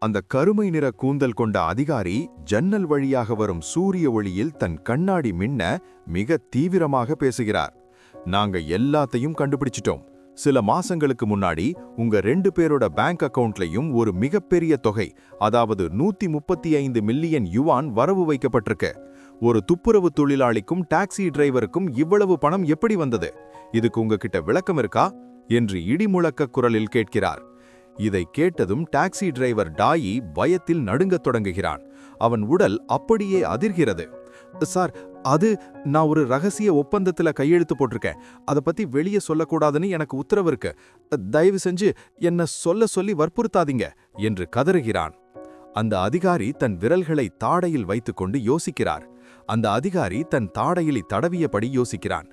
அந்த கருமை நிற கூந்தல் கொண்ட அதிகாரி ஜன்னல் வழியாக வரும் சூரிய ஒளியில் தன் கண்ணாடி மின்ன மிக தீவிரமாக பேசுகிறார். நாங்க எல்லாத்தையும் கண்டுபிடிச்சிட்டோம். சில மாசங்களுக்கு முன்னாடி உங்க 2 பேரோட பேங்க் அக்கவுண்ட்லயும் ஒரு மிகப்பெரிய தொகை, அதாவது 135 மில்லியன் யுவான் வரவு வைக்கப்பட்டிருக்கு. ஒரு துப்புரவு தொழிலாளிக்கும் டாக்ஸி டிரைவருக்கும் இவ்வளவு பணம் எப்படி வந்தது? இதுக்கு உங்ககிட்ட விளக்கம் இருக்கா என்று இடிமுழக்க குரலில் கேட்கிறார். இதை கேட்டதும் டாக்ஸி டிரைவர் டாயி பயத்தில் நடுங்கத் தொடங்குகிறான். அவன் உடல் அப்படியே அதிர்கிறது. சார், நான் ஒரு ரகசிய ஒப்பந்தத்துல கையெழுத்து போட்டிருக்கேன். அதை பத்தி வெளியே சொல்லக்கூடாதுன்னு எனக்கு உத்தரவு இருக்கு. தயவு செஞ்சு என்ன சொல்லி வற்புறுத்தாதீங்க என்று கதறுகிறான். அந்த அதிகாரி தன் விரல்களை தாடையில் வைத்துக்கொண்டு யோசிக்கிறார். அந்த அதிகாரி தன் தாடையிலை தடவியபடி யோசிக்கிறான்.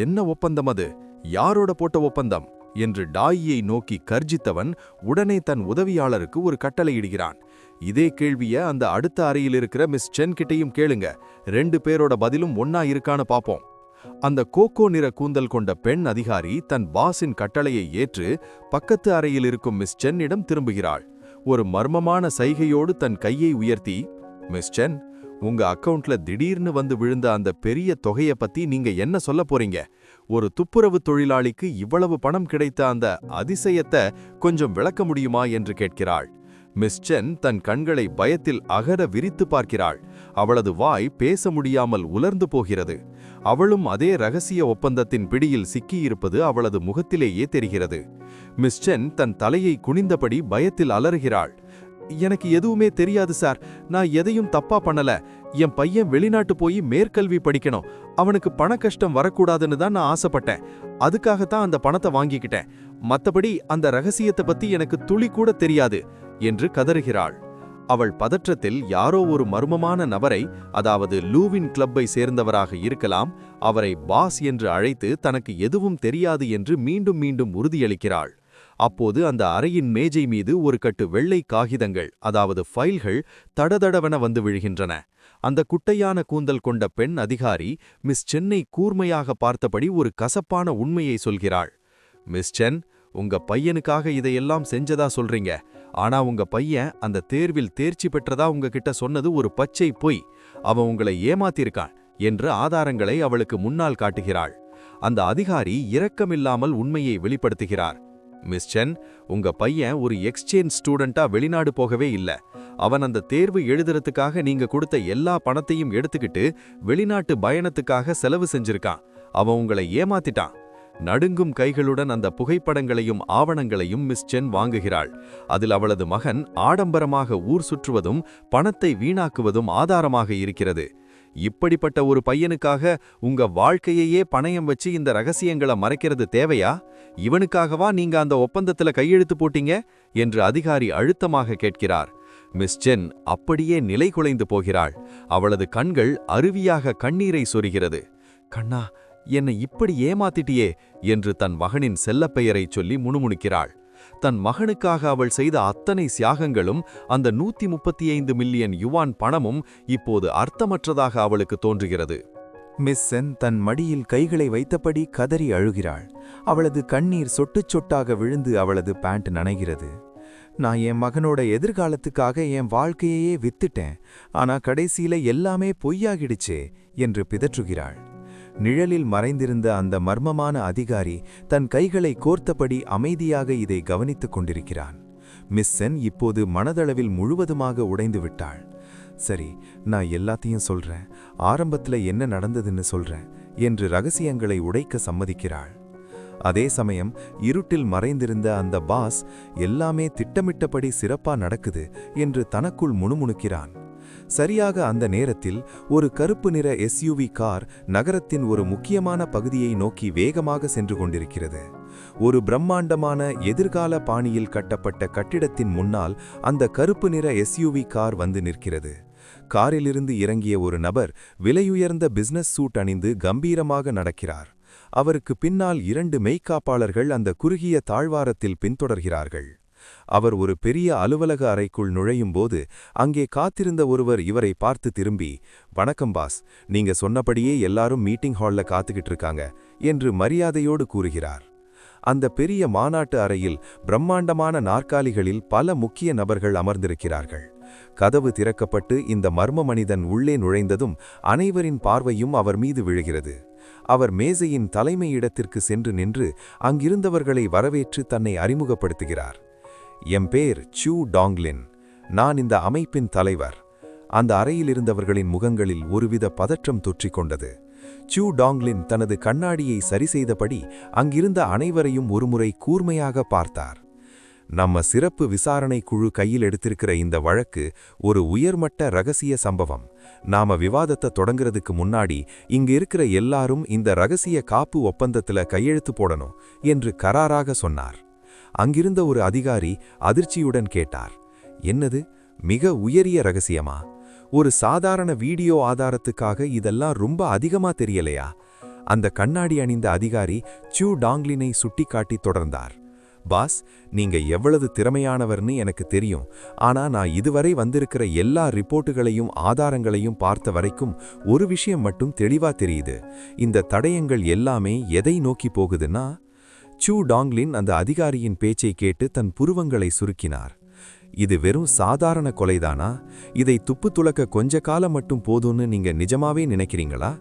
என்ன ஒப்பந்தம் அது? யாரோட போட்ட ஒப்பந்தம் என்று டாயியை நோக்கி கர்ஜித்தவன் உடனே தன் உதவியாளருக்கு ஒரு கட்டளையிடுகிறான். இதே கேள்விய அந்த அடுத்த அறையில் இருக்கிற மிஸ் சென் கிட்டையும் கேளுங்க. 2 பேரோட பதிலும் ஒன்னா இருக்கான்னு பாப்போம். அந்த கோகோ நிற கூந்தல் கொண்ட பெண் அதிகாரி தன் பாஸின் கட்டளையை ஏற்று பக்கத்து அறையில் இருக்கும் மிஸ் சென்னிடம் திரும்புகிறாள். ஒரு மர்மமான சைகையோடு தன் கையை உயர்த்தி, மிஸ் சென், உங்க அக்கவுண்ட்ல திடீர்னு வந்து விழுந்த அந்த பெரிய தொகைய பத்தி நீங்க என்ன சொல்ல போறீங்க? ஒரு துப்புரவு தொழிலாளிக்கு இவ்வளவு பணம் கிடைத்த அந்த அதிசயத்தை கொஞ்சம் விளக்க முடியுமா என்று கேட்கிறாள். மிஸ் சென் தன் கண்களை பயத்தில் அகர விரித்து பார்க்கிறாள். அவளது வாய் பேச முடியாமல் உலர்ந்து போகிறது. அவளும் அதே ரகசிய ஒப்பந்தத்தின் பிடியில் சிக்கியிருப்பது அவளது முகத்திலேயே தெரிகிறது. மிஸ் சென் தன் தலையை குனிந்தபடி பயத்தில் அலறுகிறாள். எனக்கு எதுவுமே தெரியாது சார். நான் எதையும் தப்பா பண்ணல. என் பையன் வெளிநாட்டு போய் மேற்கல்வி படிக்கணும். அவனுக்கு பண கஷ்டம் வரக்கூடாதுன்னு தான் நான் ஆசைப்பட்டேன். அதுக்காகத்தான் அந்த பணத்தை வாங்கிக்கிட்டேன். மத்தபடி அந்த ரகசியத்தை பத்தி எனக்கு துளி கூட தெரியாது என்று கதறுகிறாள். அவள் பதற்றத்தில் யாரோ ஒரு மர்மமான நபரை, அதாவது லூவின் கிளப்பை சேர்ந்தவராக இருக்கலாம், அவரை பாஸ் என்று அழைத்து தனக்கு எதுவும் தெரியாது என்று மீண்டும் மீண்டும் உறுதியளிக்கிறாள். அப்போது அந்த அறையின் மேஜை மீது ஒரு கட்டு வெள்ளை காகிதங்கள், அதாவது ஃபைல்கள் தடதடவென வந்து விழுகின்றன. அந்த குட்டையான கூந்தல் கொண்ட பெண் அதிகாரி மிஸ் சென்னை கூர்மையாக பார்த்தபடி ஒரு கசப்பான உண்மையை சொல்கிறாள். மிஸ் சென், உங்க பையனுக்காக இதையெல்லாம் செஞ்சதா சொல்றீங்க. ஆனா உங்க பையன் அந்த தேர்வில் தேர்ச்சி பெற்றதா உங்ககிட்ட சொன்னது ஒரு பச்சை பொய். அவன் உங்களை ஏமாத்திருக்கான் என்று ஆதாரங்களை அவளுக்கு முன்னால் காட்டுகிறாள். அந்த அதிகாரி இரக்கமில்லாமல் உண்மையை வெளிப்படுத்துகிறார். மிஸ் சென், உங்க பையன் ஒரு எக்ஸ்சேஞ்ச் ஸ்டூடெண்டா வெளிநாடு போகவே இல்ல. அவன் அந்த தேர்வு எழுதுறதுக்காக நீங்க கொடுத்த எல்லா பணத்தையும் எடுத்துக்கிட்டு வெளிநாட்டு பயணத்துக்காக செலவு செஞ்சிருக்கான். அவன் உங்களை ஏமாத்திட்டான். நடுங்கும் கைகளுடன் அந்த புகைப்படங்களையும் ஆவணங்களையும் மிஸ் சென் வாங்குகிறாள். அதில் அவளது மகன் ஆடம்பரமாக ஊர் சுற்றுவதும் பணத்தை வீணாக்குவதும் ஆதாரமாக இருக்கிறது. இப்படிப்பட்ட ஒரு பையனுக்காக உங்க வாழ்க்கையையே பணயம் வச்சு இந்த ரகசியங்களை மறைக்கிறது தேவையா? இவனுக்காகவா நீங்க அந்த ஒப்பந்தத்துல கையெழுத்து போட்டீங்க என்று அதிகாரி அழுத்தமாக கேட்கிறார். மிஸ் சென் அப்படியே நிலை குலைந்து போகிறாள். அவளது கண்கள் அருவியாக கண்ணீரை சொரிகிறது. கண்ணா, என்னை இப்படி ஏமாத்திட்டியே என்று தன் மகனின் செல்லப்பெயரைச் சொல்லி முணுமுணுக்கிறாள். தன் மகனுக்காக அவள் செய்த அத்தனை தியாகங்களும் அந்த 135 மில்லியன் யுவான் பணமும் இப்போது அர்த்தமற்றதாக அவளுக்கு தோன்றுகிறது. மிஸ் சென் தன் மடியில் கைகளை வைத்தபடி கதறி அழுகிறாள். அவளது கண்ணீர் சொட்டு சொட்டாக விழுந்து அவளது பேண்ட் நனைகிறது. நான் என் மகனோட எதிர்காலத்துக்காக என் வாழ்க்கையையே வித்துட்டேன். ஆனா கடைசியில எல்லாமே பொய்யாகிடுச்சே என்று பிதற்றுகிறாள். நிழலில் மறைந்திருந்த அந்த மர்மமான அதிகாரி தன் கைகளை கோர்த்தபடி அமைதியாக இதை கவனித்துக் கொண்டிருக்கிறான். மிஸ் சென் இப்போது மனதளவில் முழுவதுமாக உடைந்து விட்டாள். சரி, நான் எல்லாத்தையும் சொல்றேன். ஆரம்பத்துல என்ன நடந்ததுன்னு சொல்றேன் என்று ரகசியங்களை உடைக்க சம்மதிக்கிறாள். அதே சமயம் இருட்டில் மறைந்திருந்த அந்த பாஸ் எல்லாமே திட்டமிட்டபடி சிறப்பா நடக்குது என்று தனக்குள் முணுமுணுக்கிறான். சரியாக அந்த நேரத்தில் ஒரு கருப்பு நிற எஸ்யூவி கார் நகரத்தின் ஒரு முக்கியமான பகுதியை நோக்கி வேகமாக சென்று கொண்டிருக்கிறது. ஒரு பிரம்மாண்டமான எதிர்கால பாணியில் கட்டப்பட்ட கட்டிடத்தின் முன்னால் அந்த கருப்பு நிற எஸ்யூவி கார் வந்து நிற்கிறது. காரிலிருந்து இறங்கிய ஒரு நபர் விலையுயர்ந்த பிசினஸ் சூட் அணிந்து கம்பீரமாக நடக்கிறார். அவருக்கு பின்னால் 2 மெய்க்காப்பாளர்கள் அந்த குறுகிய தாழ்வாரத்தில் பின்தொடர்கிறார்கள். அவர் ஒரு பெரிய அலுவலக அறைக்குள் நுழையும்போது அங்கே காத்திருந்த ஒருவர் இவரை பார்த்து திரும்பி, வணக்கம் பாஸ், நீங்க சொன்னபடியே எல்லாரும் மீட்டிங் ஹால்ல காத்துக்கிட்டு இருக்காங்க என்று மரியாதையோடு கூறுகிறார். அந்த பெரிய மாநாட்டு அறையில் பிரம்மாண்டமான நாற்காலிகளில் பல முக்கிய நபர்கள் அமர்ந்திருக்கிறார்கள். கதவு திறக்கப்பட்டு இந்த மர்ம மனிதன் உள்ளே நுழைந்ததும் அனைவரின் பார்வையும் அவர் மீது விழுகிறது. அவர் மேசையின் தலைமை இடத்திற்கு சென்று நின்று அங்கிருந்தவர்களை வரவேற்று தன்னை அறிமுகப்படுத்துகிறார். என் பேர் சூ டாங்லின். நான் இந்த அமைப்பின் தலைவர். அந்த அறையில் இருந்தவர்களின் முகங்களில் ஒருவித பதற்றம் தொற்றிக்கொண்டது. சூ டாங்லின் தனது கண்ணாடியை சரிசெய்தபடி அங்கிருந்த அனைவரையும் ஒருமுறை கூர்மையாக பார்த்தார். நம்ம சிறப்பு விசாரணை குழு கையில் எடுத்திருக்கிற இந்த வழக்கு ஒரு உயர்மட்ட ரகசிய சம்பவம். நாம விவாதத்தை தொடங்குறதுக்கு முன்னாடி இங்க இருக்கிற எல்லாரும் இந்த ரகசிய காப்பு ஒப்பந்தத்துல கையெழுத்து போடணும் என்று கராராக சொன்னார். அங்கிருந்த ஒரு அதிகாரி அதிர்ச்சியுடன் கேட்டார், என்னது, மிக உயரிய ரகசியமா? ஒரு சாதாரண வீடியோ ஆதாரத்துக்காக இதெல்லாம் ரொம்ப அதிகமா தெரியலையா? அந்த கண்ணாடி அணிந்த அதிகாரி சூ டாங்லினை சுட்டிக்காட்டி தொடர்ந்தார். பாஸ், நீங்க எவ்வளவு திறமையானவர்னு எனக்கு தெரியும். ஆனா நான் இதுவரை வந்திருக்கிற எல்லா ரிப்போர்ட்டுகளையும் ஆதாரங்களையும் பார்த்த வரைக்கும் ஒரு விஷயம் மட்டும் தெளிவா தெரியுது. இந்த தடயங்கள் எல்லாமே எதை நோக்கி போகுதுன்னா? சூ டாங்லின் அந்த அதிகாரியின் பேச்சை கேட்டு தன் புருவங்களை சுருக்கினார். இது வெறும் சாதாரண கொலைதானா? இதை துப்பு துளக்க கொஞ்ச காலம் மட்டும் போதும்னு நீங்க நிஜமாவே நினைக்கிறீங்களா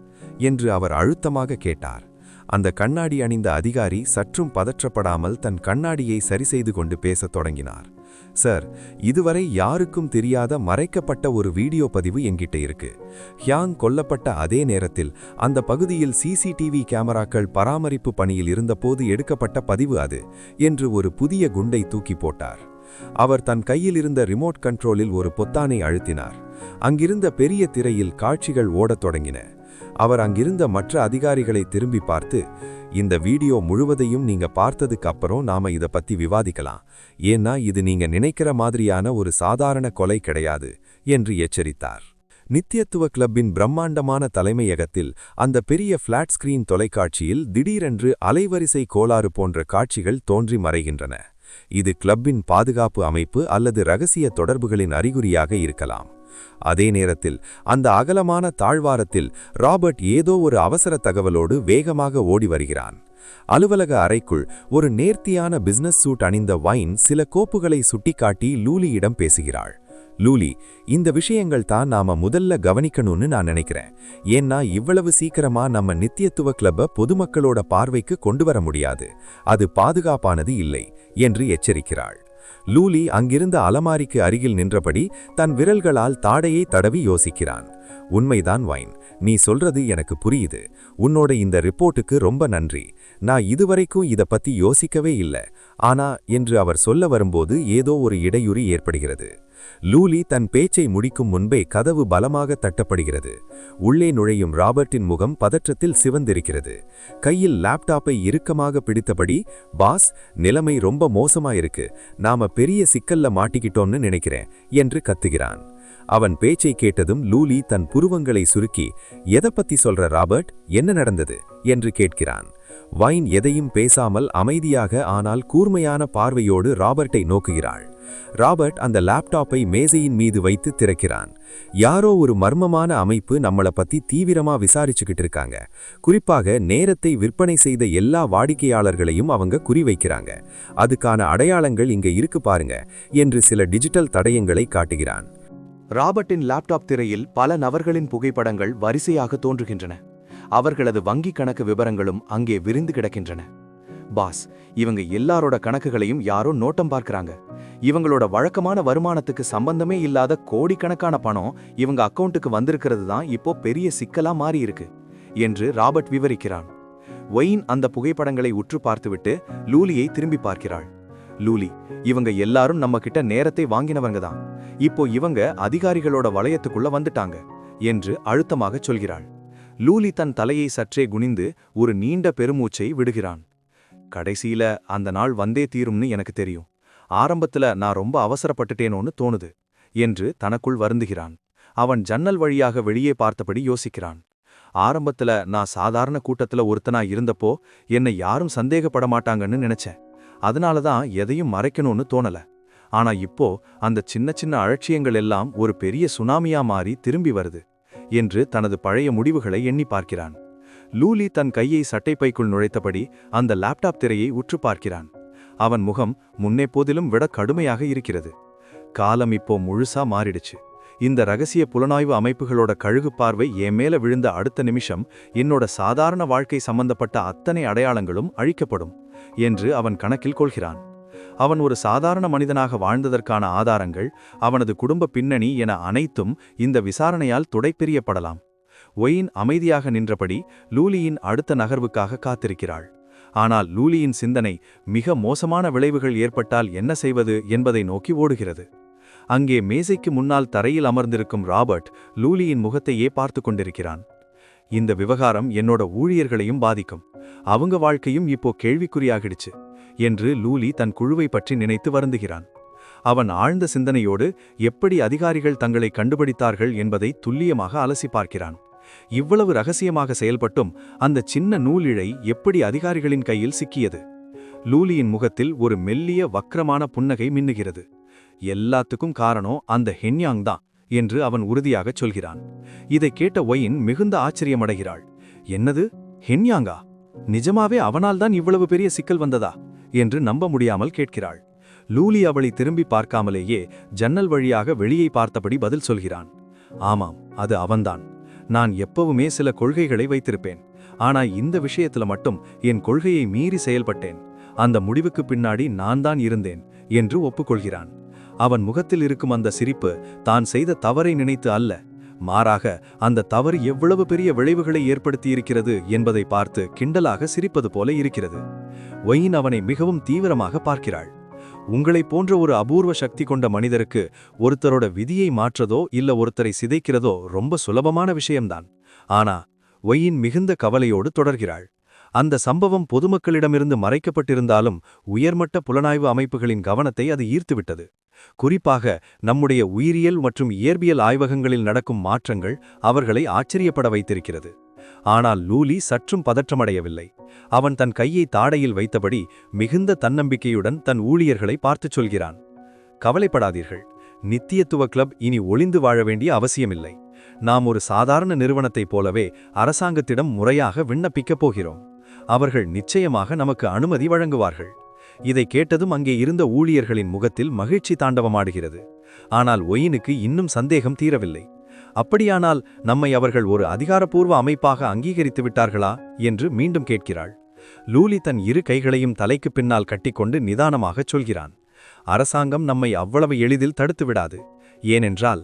என்று அவர் அழுத்தமாக கேட்டார். அந்த கண்ணாடி அணிந்த அதிகாரி சற்றும் பதற்றப்படாமல் தன் கண்ணாடியை சரிசெய்து கொண்டு பேசத் தொடங்கினார். சார், இதுவரை யாருக்கும் தெரியாத மறைக்கப்பட்ட ஒரு வீடியோ பதிவு என்கிட்ட இருக்கு. ஹியாங் கொல்லப்பட்ட அதே நேரத்தில் அந்த பகுதியில் சிசிடிவி கேமராக்கள் பராமரிப்பு பணியில் இருந்தபோது எடுக்கப்பட்ட பதிவு அது என்று ஒரு புதிய குண்டை தூக்கி போட்டார். அவர் தன் கையில் இருந்த ரிமோட் கண்ட்ரோலில் ஒரு பொத்தானை அழுத்தினார். அங்கிருந்த பெரிய திரையில் காட்சிகள் ஓடத் தொடங்கின. அவர் அங்கிருந்த மற்ற அதிகாரிகளை திரும்பி பார்த்து, இந்த வீடியோ முழுவதையும் நீங்க பார்த்ததுக்கு அப்புறம் நாம இத பத்தி விவாதிக்கலாம். ஏன்னா இது நீங்க நினைக்கிற மாதிரியான ஒரு சாதாரண கொலை கிடையாது என்று எச்சரித்தார். நித்தியத்துவ கிளப்பின் பிரம்மாண்டமான தலைமையகத்தில் அந்த பெரிய பிளாட் ஸ்கிரீன் தொலைக்காட்சியில் திடீரென்று அலைவரிசை கோளாறு போன்ற காட்சிகள் தோன்றி மறைகின்றன. இது கிளப்பின் பாதுகாப்பு அமைப்பு அல்லது ரகசிய தொடர்புகளின் அறிகுறியாக இருக்கலாம். அதே நேரத்தில் அந்த அகலமான தாழ்வாரத்தில் ராபர்ட் ஏதோ ஒரு அவசர தகவலோடு வேகமாக ஓடி வருகிறான். அலுவலக அறைக்குள் ஒரு நேர்த்தியான பிசினஸ் சூட் அணிந்த வைன் சில கோப்புகளை சுட்டிக்காட்டி லூலியிடம் பேசுகிறாள். லூலி, இந்த விஷயங்கள் தான் நாம முதல்ல கவனிக்கணும்னு நான் நினைக்கிறேன். ஏன்னா இவ்வளவு சீக்கிரமா நம்ம நித்தியத்துவ கிளப்ப பொதுமக்களோட பார்வைக்கு கொண்டு வர முடியாது. அது பாதுகாப்பானது இல்லை என்று எச்சரிக்கிறாள். லூலி அங்கிருந்த அலமாரிக்கு அருகில் நின்றபடி தன் விரல்களால் தாடையை தடவி யோசிக்கிறான். உண்மைதான் வைன், நீ சொல்றது எனக்கு புரியுது. உன்னோட இந்த ரிப்போர்ட்டுக்கு ரொம்ப நன்றி. நான் இதுவரைக்கும் இத பத்தி யோசிக்கவே இல்லை. ஆனா என்று அவர் சொல்ல வரும்போது ஏதோ ஒரு இடையூறு ஏற்படுகிறது. லூலி தன் பேச்சை முடிக்கும் முன்பே கதவு பலமாக தட்டப்படுகிறது. உள்ளே நுழையும் ராபர்ட்டின் முகம் பதற்றத்தில் சிவந்திருக்கிறது. கையில் லேப்டாப்பை இறுக்கமாக பிடித்தபடி, பாஸ், நிலைமை ரொம்ப மோசமாயிருக்கு. நாம பெரிய சிக்கல்ல மாட்டிக்கிட்டோம்னு நினைக்கிறேன் என்று கத்துகிறான். அவன் பேச்சை கேட்டதும் லூலி தன் புருவங்களை சுருக்கி, எதை பத்தி சொல்ற ராபர்ட், என்ன நடந்தது என்று கேட்கிறான். வைன் எதையும் பேசாமல் அமைதியாக ஆனால் கூர்மையான பார்வையோடு ராபர்ட்டை நோக்குகிறாள். ராபர்ட் அந்த லேப்டாப்பை மேசையின் மீது வைத்து திறக்கிறான். யாரோ ஒரு மர்மமான அமைப்பு நம்மள பத்தி தீவிரமா விசாரிச்சுக்கிட்டு இருக்காங்க. குறிப்பாக நேரத்தை விற்பனை செய்த எல்லா வாடிக்கையாளர்களையும் அவங்க குறிவைக்கிறாங்க. அதுக்கான அடையாளங்கள் இங்க இருக்கு பாருங்க என்று சில டிஜிட்டல் தடயங்களை காட்டுகிறான். ராபர்ட்டின் லேப்டாப் திரையில் பல நபர்களின் புகைப்படங்கள் வரிசையாக தோன்றுகின்றன. அவர்களது வங்கி கணக்கு விவரங்களும் அங்கே விரிந்து கிடக்கின்றன. பாஸ், இவங்க எல்லாரோட கணக்குகளையும் யாரோ நோட்டம் பார்க்கறாங்க. இவங்களோட வழக்கமான வருமானத்துக்கு சம்பந்தமே இல்லாத கோடிக்கணக்கான பணம் இவங்க அக்கவுண்ட்டுக்கு வந்திருக்கிறது தான் இப்போ பெரிய சிக்கலா மாறி இருக்கு என்று ராபர்ட் விவரிக்கிறான். ஒயின் அந்த புகைப்படங்களை உற்று பார்த்துவிட்டு லூலியை திரும்பி பார்க்கிறாள். லூலி, இவங்க எல்லாரும் நம்ம கிட்ட நேரத்தை வாங்கினவங்க தான். இப்போ இவங்க அதிகாரிகளோட வளையத்துக்குள்ள வந்துட்டாங்க என்று அழுத்தமாக சொல்கிறாள். லூலி தன் தலையை சற்றே குனிந்து ஒரு நீண்ட பெருமூச்சை விடுகிறான். கடைசியில அந்த நாள் வந்தே தீரும்னு எனக்கு தெரியும். ஆரம்பத்துல நான் ரொம்ப அவசரப்பட்டுட்டேனோன்னு தோணுது என்று தனக்குள் வருந்துகிறான். அவன் ஜன்னல் வழியாக வெளியே பார்த்தபடி யோசிக்கிறான். ஆரம்பத்துல நான் சாதாரண கூட்டத்துல ஒருத்தனா இருந்தப்போ என்னை யாரும் சந்தேகப்பட மாட்டாங்கன்னு நினைச்சேன். அதனாலதான் எதையும் மறைக்கணும்னு தோணல. ஆனா இப்போ அந்த சின்ன சின்ன அலட்சியங்கள் எல்லாம் ஒரு பெரிய சுனாமியா மாறி திரும்பி வருது என்று தனது பழைய முடிவுகளை எண்ணி பார்க்கிறான். லூலி தன் கையை சட்டைப்பைக்குள் நுழைத்தபடி அந்த லேப்டாப் திரையை உற்று பார்க்கிறான். அவன் முகம் முன்னெப்போதிலும் விட கடுமையாக இருக்கிறது. காலம் இப்போ முழுசா மாறிடுச்சு. இந்த ரகசிய புலனாய்வு அமைப்புகளோட கழுகு பார்வை என் மேல விழுந்த அடுத்த நிமிஷம் என்னோட சாதாரண வாழ்க்கை சம்பந்தப்பட்ட அத்தனை அடையாளங்களும் அழிக்கப்படும் என்று அவன் கணக்கில் கொள்கிறான். அவன் ஒரு சாதாரண மனிதனாக வாழ்ந்ததற்கான ஆதாரங்கள், அவனது குடும்ப பின்னணி என அனைத்தும் இந்த விசாரணையால் துடைப்பெறியப்படலாம். ஒயின் அமைதியாக நின்றபடி லூலியின் அடுத்த நகர்வுக்காக காத்திருக்கிறாள். ஆனால் லூலியின் சிந்தனை மிக மோசமான விளைவுகள் ஏற்பட்டால் என்ன செய்வது என்பதை நோக்கி ஓடுகிறது. அங்கே மேசைக்கு முன்னால் தரையில் அமர்ந்திருக்கும் ராபர்ட் லூலியின் முகத்தையே பார்த்து கொண்டிருக்கிறான். இந்த விவகாரம் என்னோட ஊழியர்களையும் பாதிக்கும், அவங்க வாழ்க்கையும் இப்போ கேள்விக்குறியாகிடுச்சு என்று லூலி தன் குழுவை பற்றி நினைத்து வருந்துகிறான். அவன் ஆழ்ந்த சிந்தனையோடு எப்படி அதிகாரிகள் தங்களை கண்டுபிடித்தார்கள் என்பதை துல்லியமாக அலசி பார்க்கிறான். இவ்வளவு ரகசியமாக செயல்பட்டும் அந்த சின்ன நூலிழை எப்படி அதிகாரிகளின் கையில் சிக்கியது? லூலியின் முகத்தில் ஒரு மெல்லிய வக்ரமான புன்னகை மின்னுகிறது. எல்லாத்துக்கும் காரணம் அந்த ஹென்யாங் தான் என்று அவன் உறுதியாகச் சொல்கிறான். இதை கேட்ட ஒயின் மிகுந்த ஆச்சரியமடைகிறாள். என்னது, ஹென்யாங்கா? நிஜமாவே அவனால்தான் இவ்வளவு பெரிய சிக்கல் வந்ததா என்று நம்ப முடியாமல் கேட்கிறாள். லூலி அவளை திரும்பி பார்க்காமலேயே ஜன்னல் வழியாக வெளியை பார்த்தபடி பதில் சொல்கிறான். ஆமாம், அது அவன்தான். நான் எப்பவுமே சில கொள்கைகளை வைத்திருப்பேன். ஆனா இந்த விஷயத்துல மட்டும் என் கொள்கையை மீறி செயல்பட்டேன். அந்த முடிவுக்கு பின்னாடி நான் தான் இருந்தேன் என்று ஒப்புக்கொள்கிறான். அவன் முகத்தில் இருக்கும் அந்த சிரிப்பு தான் செய்த தவறை நினைத்து அல்ல, மாறாக அந்த தவறு எவ்வளவு பெரிய விளைவுகளை ஏற்படுத்தியிருக்கிறது என்பதை பார்த்து கிண்டலாக சிரிப்பது போல இருக்கிறது. ஒயின் அவனை மிகவும் தீவிரமாக பார்க்கிறாள். உங்களைப் போன்ற ஒரு அபூர்வ சக்தி கொண்ட மனிதருக்கு ஒருத்தரோட விதியை மாற்றதோ இல்ல ஒருத்தரை சிதைக்கிறதோ ரொம்ப சுலபமான விஷயம்தான். ஆனா ஒயின் மிகுந்த கவலையோடு தொடர்கிறாள். அந்த சம்பவம் பொதுமக்களிடமிருந்து மறைக்கப்பட்டிருந்தாலும் உயர்மட்ட புலனாய்வு அமைப்புகளின் கவனத்தை அது ஈர்த்துவிட்டது. குறிப்பாக நம்முடைய உயிரியல் மற்றும் இயற்பியல் ஆய்வகங்களில் நடக்கும் மாற்றங்கள் அவர்களை ஆச்சரியப்பட வைத்திருக்கிறது. ஆனால் லூலி சற்றும் பதற்றமடையவில்லை. அவன் தன் கையை தாடையில் வைத்தபடி மிகுந்த தன்னம்பிக்கையுடன் தன் ஊழியர்களை பார்த்துச் சொல்கிறான். கவலைப்படாதீர்கள், நித்தியத்துவ கிளப் இனி ஒளிந்து வாழ வேண்டிய அவசியமில்லை. நாம் ஒரு சாதாரண நிறுவனத்தைப் போலவே அரசாங்கத்திடம் முறையாக விண்ணப்பிக்கப் போகிறோம். அவர்கள் நிச்சயமாக நமக்கு அனுமதி வழங்குவார்கள். இதை கேட்டதும் அங்கே இருந்த ஊழியர்களின் முகத்தில் மகிழ்ச்சி தாண்டவமாடுகிறது. ஆனால் ஒயினுக்கு இன்னும் சந்தேகம் தீரவில்லை. அப்படியானால் நம்மை அவர்கள் ஒரு அதிகாரப்பூர்வ அமைப்பாக அங்கீகரித்து விட்டார்களா என்று மீண்டும் கேட்கிறாள். லூலி தன் இரு கைகளையும் தலைக்கு பின்னால் கட்டிக்கொண்டு நிதானமாகச் சொல்கிறான். அரசாங்கம் நம்மை அவ்வளவு எளிதில் தடுத்துவிடாது. ஏனென்றால்